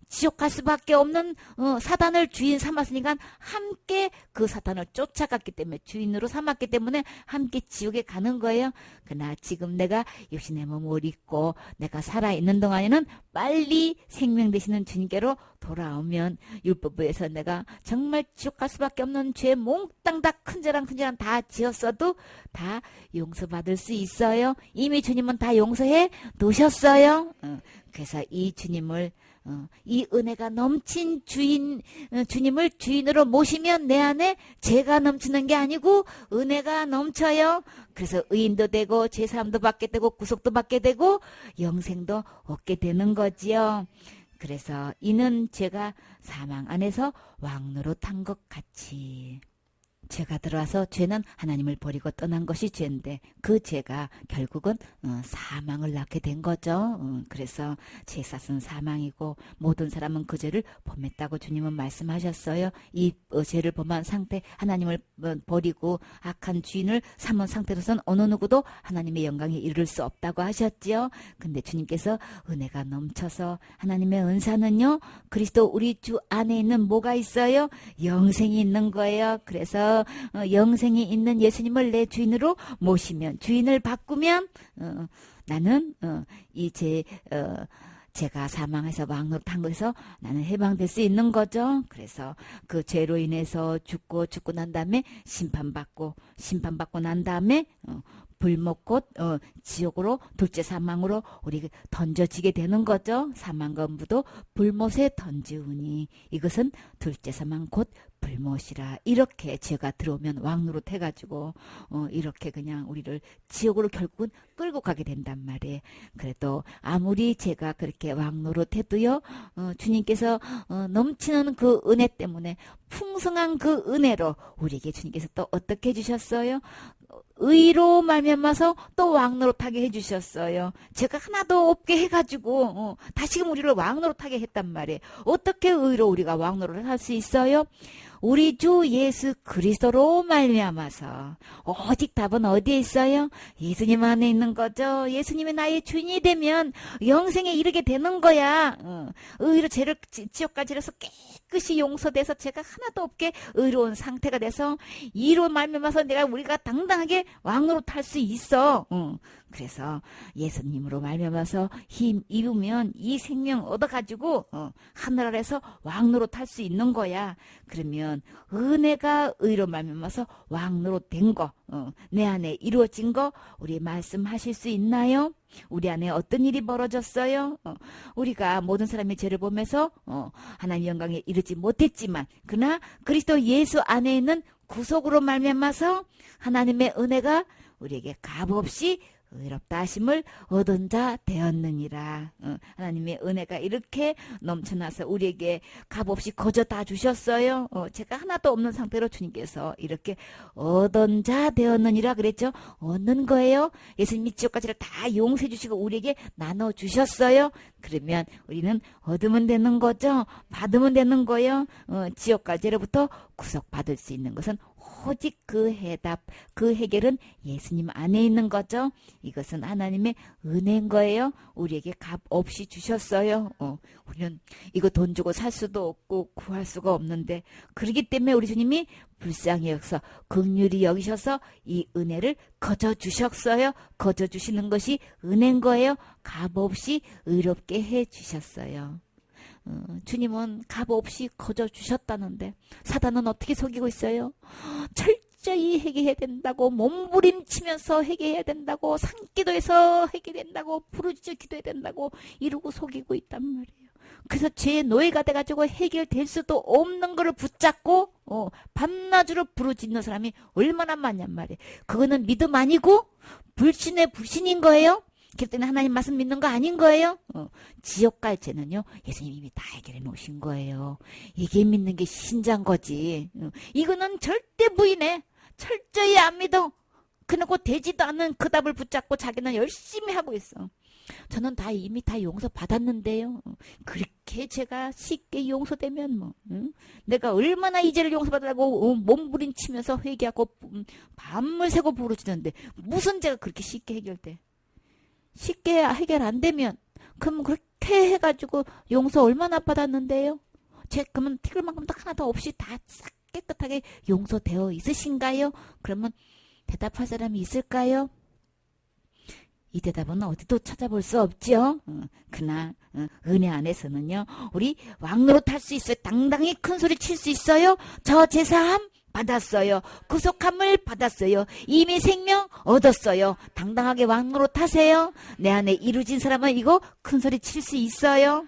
지옥 갈 수밖에 없는 사단을 주인 삼았으니까 함께 그 사단을 쫓아갔기 때문에, 주인으로 삼았기 때문에 함께 지옥에 가는 거예요. 그러나 지금 내가 육신의 몸을 입고 내가 살아있는 동안에는 빨리 생명 되시는 주님께로 돌아오면 율법부에서 내가 정말 지옥 갈 수밖에 없는 죄 몽땅 다 큰죄랑 다 지었어도 다 용서받을 수 있어요. 이미 주님은 다 용서해 놓으셨어요. 그래서 이 주님을 이 은혜가 넘친 주님을 주인으로 모시면 내 안에 죄가 넘치는 게 아니고 은혜가 넘쳐요. 그래서 의인도 되고 죄사함도 받게 되고 구속도 받게 되고 영생도 얻게 되는 거지요. 그래서 이는 죄가 사망 안에서 왕노릇한 것 같이, 죄가 들어와서 죄는 하나님을 버리고 떠난 것이 죄인데 그 죄가 결국은 사망을 낳게 된 거죠. 그래서 죄사은 사망이고 모든 사람은 그 죄를 범했다고 주님은 말씀하셨어요. 이 죄를 범한 상태, 하나님을 버리고 악한 주인을 삼은 상태로서는 어느 누구도 하나님의 영광에 이를 수 없다고 하셨지요. 근데 주님께서 은혜가 넘쳐서 하나님의 은사는요, 그리스도 우리 주 안에 있는 뭐가 있어요? 영생이 있는 거예요. 그래서 영생이 있는 예수님을 내 주인으로 모시면, 주인을 바꾸면 나는 제가 사망해서 왕노릇한 것에서 나는 해방될 수 있는 거죠. 그래서 그 죄로 인해서 죽고 난 다음에 심판받고 난 다음에 불못 곧 지옥으로, 둘째 사망으로 우리 던져지게 되는 거죠. 사망과 무도 불못에 던지우니 이것은 둘째 사망 곧 불못이라. 이렇게 죄가 들어오면 왕노릇 해가지고 이렇게 그냥 우리를 지옥으로 결국은 끌고 가게 된단 말이에요. 그래도 아무리 죄가 그렇게 왕노릇 해도요, 주님께서 넘치는 그 은혜 때문에, 풍성한 그 은혜로 우리에게 주님께서 또 어떻게 해주셨어요? 의로 말미암아서 또 왕노릇하게 해주셨어요. 제가 하나도 없게 해가지고 다시금 우리를 왕노릇하게 했단 말이에요. 어떻게 의로 우리가 왕노릇을 할 수 있어요? 우리 주 예수 그리스도로 말미암아서. 오직 답은 어디에 있어요? 예수님 안에 있는 거죠. 예수님이 나의 주인이 되면 영생에 이르게 되는 거야. 의로 지옥까지 이르서 깨끗이 용서돼서 죄가 하나도 없게 의로운 상태가 돼서 이로 말미암아서 우리가 당당하게 왕으로 탈 수 있어. 그래서 예수님으로 말미암아서 힘 입으면 이 생명 얻어가지고 하늘 아래서 왕으로 탈 수 있는 거야. 그러면 은혜가 의로 말미암아서 왕으로 된 거, 내 안에 이루어진 거 우리 말씀하실 수 있나요? 우리 안에 어떤 일이 벌어졌어요? 우리가 모든 사람의 죄를 보면서 하나님 영광에 이르지 못했지만 그러나 그리스도 예수 안에 있는 구속으로 말미암아서 하나님의 은혜가 우리에게 값없이 의롭다 하심을 얻은 자 되었느니라. 하나님의 은혜가 이렇게 넘쳐나서 우리에게 값없이 거저 다 주셨어요. 제가 하나도 없는 상태로 주님께서 이렇게 얻은 자 되었느니라 그랬죠. 얻는 거예요. 예수님이 지옥까지를 다 용서해 주시고 우리에게 나눠 주셨어요. 그러면 우리는 얻으면 되는 거죠. 받으면 되는 거예요. 지옥까지로부터 구속받을 수 있는 것은 오직 그 해답, 그 해결은 예수님 안에 있는 거죠. 이것은 하나님의 은혜인 거예요. 우리에게 값 없이 주셨어요. 우리는 이거 돈 주고 살 수도 없고 구할 수가 없는데 그렇기 때문에 우리 주님이 불쌍히 여기서 긍휼히 여기셔서 이 은혜를 거저 주셨어요. 거저 주시는 것이 은혜인 거예요. 값 없이 의롭게 해 주셨어요. 주님은 값 없이 거저 주셨다는데 사단은 어떻게 속이고 있어요? 철저히 회개해야 된다고 몸부림치면서 회개해야 된다고 산기도해서 회개된다고 부르짖어 기도해야 된다고 이러고 속이고 있단 말이에요. 그래서 죄의 노예가 돼가지고 해결될 수도 없는 거를 붙잡고 밤낮으로 부르짖는 사람이 얼마나 많냔 말이에요. 그거는 믿음 아니고 불신의 불신인 거예요. 그랬더니 하나님 말씀 믿는 거 아닌 거예요? 지옥 갈 죄는요, 예수님이 이미 다 해결해 놓으신 거예요. 이게 믿는 게 신자인 거지. 이거는 절대 부인해. 철저히 안 믿어. 그놓고 되지도 않는 그 답을 붙잡고 자기는 열심히 하고 있어. 저는 이미 다 용서 받았는데요. 그렇게 제가 쉽게 용서되면 내가 얼마나 이 죄를 용서받으려고 몸부림치면서 회개하고 밤을 새고 부르짖는데 무슨 죄가 그렇게 쉽게 해결돼? 쉽게 해결 안 되면 그럼 그렇게 해가지고 용서 얼마나 받았는데요? 그러면 티끌만큼 하나도 없이 다 싹 깨끗하게 용서되어 있으신가요? 그러면 대답할 사람이 있을까요? 이 대답은 어디도 찾아볼 수 없죠. 그러나 은혜 안에서는요. 우리 왕으로 탈 수 있어요. 당당히 큰 소리 칠 수 있어요. 저 제사함 받았어요. 구속함을 받았어요. 이미 생명 얻었어요. 당당하게 왕으로 타세요. 내 안에 이루어진 사람은 이거 큰 소리 칠 수 있어요.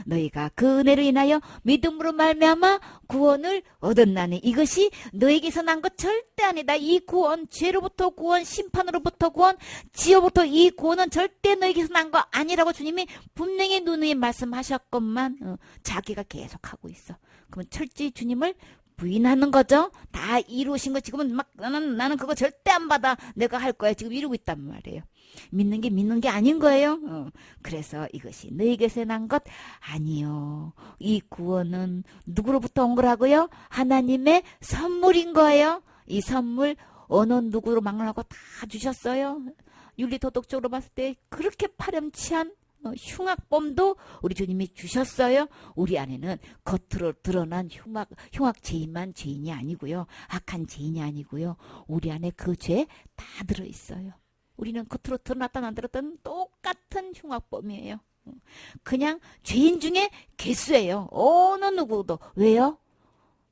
너희가 그 은혜로 인하여 믿음으로 말미암아 구원을 얻었나니 이것이 너에게서 난 것 절대 아니다. 이 구원, 죄로부터 구원, 심판으로부터 구원, 지옥부터 이 구원은 절대 너에게서 난 거 아니라고 주님이 분명히 누누이 말씀하셨건만 자기가 계속하고 있어. 그러면 철저히 주님을 부인하는 거죠. 다 이루신 거 지금은 막 나는 그거 절대 안 받아. 내가 할 거야. 지금 이러고 있단 말이에요. 믿는 게 아닌 거예요. 그래서 이것이 너에게서 난 것 아니요. 이 구원은 누구로부터 온 거라고요? 하나님의 선물인 거예요. 이 선물 어느 누구로 막론하고 다 주셨어요. 윤리도덕적으로 봤을 때 그렇게 파렴치한 흉악범도 우리 주님이 주셨어요. 우리 안에는 겉으로 드러난 흉악 죄인만 죄인이 아니고요. 악한 죄인이 아니고요. 우리 안에 그 죄 다 들어있어요. 우리는 겉으로 드러났다 안 드러났던 똑같은 흉악범이에요. 그냥 죄인 중에 개수예요. 어느 누구도. 왜요?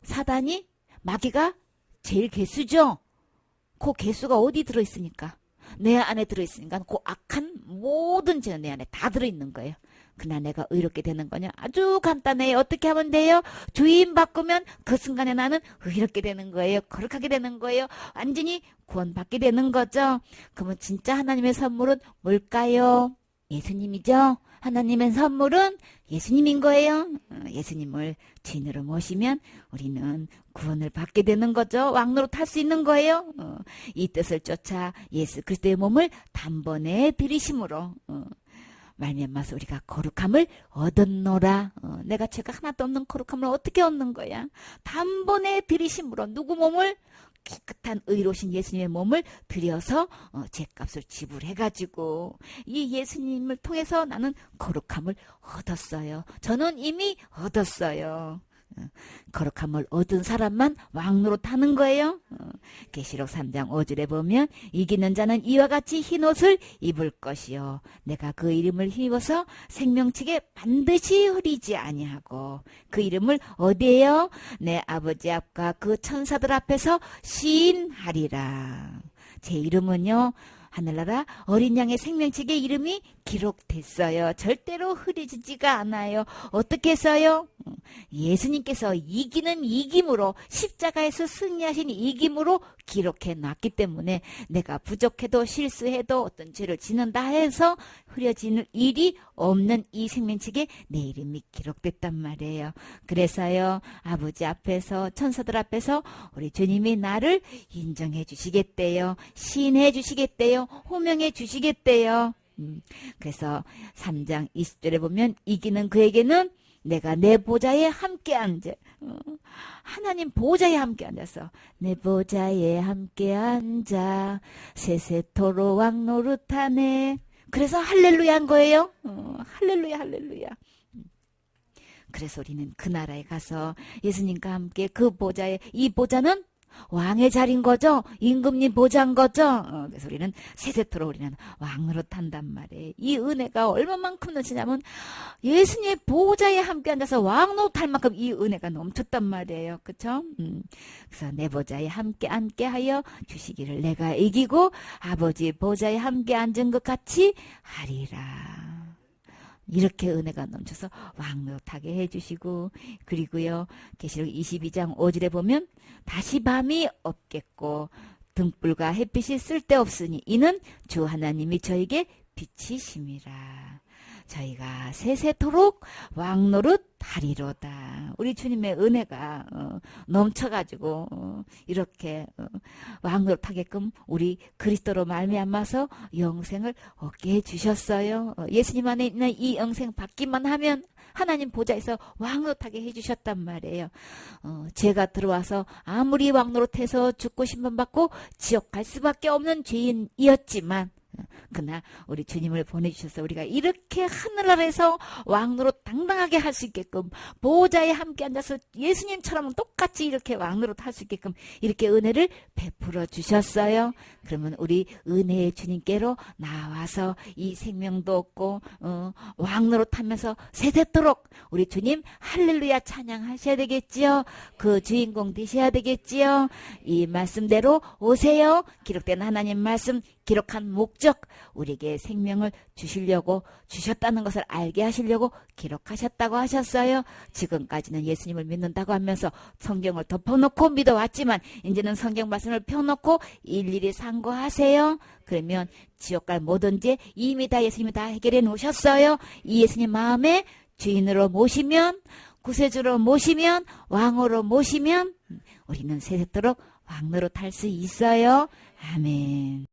사단이 마귀가 제일 개수죠. 그 개수가 어디 들어있으니까? 내 안에 들어있으니까 그 악한 모든 죄는 내 안에 다 들어있는 거예요. 그러나 내가 의롭게 되는 거냐? 아주 간단해요. 어떻게 하면 돼요? 주인 바꾸면 그 순간에 나는 의롭게 되는 거예요. 거룩하게 되는 거예요. 완전히 구원받게 되는 거죠. 그러면 진짜 하나님의 선물은 뭘까요? 예수님이죠. 하나님의 선물은 예수님인 거예요. 예수님을 주인으로 모시면 우리는 구원을 받게 되는 거죠. 왕으로 탈 수 있는 거예요. 이 뜻을 쫓아 예수 그리스도의 몸을 단번에 들이심으로 말미암아서 우리가 거룩함을 얻었노라. 내가 죄가 하나도 없는 거룩함을 어떻게 얻는 거야? 단번에 들이심으로 누구 몸을? 깨끗한 의로우신 예수님의 몸을 들여서 죄값을 지불해가지고 이 예수님을 통해서 나는 거룩함을 얻었어요. 저는 이미 얻었어요. 거룩함을 얻은 사람만 왕노릇 하는 거예요. 계시록 3장 5절에 보면 이기는 자는 이와 같이 흰 옷을 입을 것이요 내가 그 이름을 힘입어서 생명책에 반드시 흐리지 아니하고 그 이름을 어디에요? 내 아버지 앞과 그 천사들 앞에서 시인하리라. 제 이름은요 하늘나라 어린 양의 생명책에 이름이 기록됐어요. 절대로 흐려지지가 않아요. 어떻게 써요? 예수님께서 이기는 이김으로 십자가에서 승리하신 이김으로 기록해 놨기 때문에 내가 부족해도 실수해도 어떤 죄를 짓는다 해서 흐려지는 일이 없는 이 생명책에 내 이름이 기록됐단 말이에요. 그래서요 아버지 앞에서 천사들 앞에서 우리 주님이 나를 인정해 주시겠대요. 시인해 주시겠대요. 호명해 주시겠대요. 그래서 3장 20절에 보면 이기는 그에게는 내가 내 보좌에 함께 앉아 하나님 보좌에 함께 앉아서 내 보좌에 함께 앉아 세세토록 왕노릇하네. 그래서 할렐루야 한 거예요. 할렐루야 할렐루야. 그래서 우리는 그 나라에 가서 예수님과 함께 그 보좌에 이 보좌는 왕의 자리인 거죠. 임금님 보좌인 거죠. 그래서 우리는 세세토록 우리는 왕으로 탄단 말이에요. 이 은혜가 얼마만큼 넘치냐면 예수님의 보좌에 함께 앉아서 왕으로 탈 만큼 이 은혜가 넘쳤단 말이에요. 그렇죠? 그래서 내 보좌에 함께 앉게 하여 주시기를 내가 이기고 아버지 보좌에 함께 앉은 것 같이 하리라. 이렇게 은혜가 넘쳐서 왕노릇하게 해주시고 그리고요 계시록 22장 5절에 보면 다시 밤이 없겠고 등불과 햇빛이 쓸데없으니 이는 주 하나님이 저에게 빛이심이라. 저희가 세세토록 왕노릇 하리로다. 우리 주님의 은혜가 넘쳐가지고 이렇게 왕노릇하게끔 우리 그리스도로 말미암아서 영생을 얻게 해주셨어요. 예수님 안에 있는 이 영생 받기만 하면 하나님 보좌에서 왕노릇하게 해주셨단 말이에요. 죄가 들어와서 아무리 왕노릇해서 죽고 심판받고 지옥 갈 수밖에 없는 죄인이었지만 그러나 우리 주님을 보내주셔서 우리가 이렇게 하늘나라에서 왕노릇 당당하게 할 수 있게끔 보좌에 함께 앉아서 예수님처럼 똑같이 이렇게 왕노릇 할 수 있게끔 이렇게 은혜를 베풀어 주셨어요. 그러면 우리 은혜의 주님께로 나와서 이 생명도 얻고 왕노릇 하면서 세세토록 우리 주님 할렐루야 찬양하셔야 되겠지요. 그 주인공 되셔야 되겠지요. 이 말씀대로 오세요. 기록된 하나님 말씀 기록한 목적 우리에게 생명을 주시려고 주셨다는 것을 알게 하시려고 기록하셨다고 하셨어요. 지금까지는 예수님을 믿는다고 하면서 성경을 덮어놓고 믿어왔지만 이제는 성경 말씀을 펴놓고 일일이 상고하세요. 그러면 지옥 갈 모든 죄 이미 다 예수님이 다 해결해 놓으셨어요. 이 예수님 마음에 주인으로 모시면 구세주로 모시면 왕으로 모시면 우리는 세세토록 왕노릇 할 수 있어요. 아멘.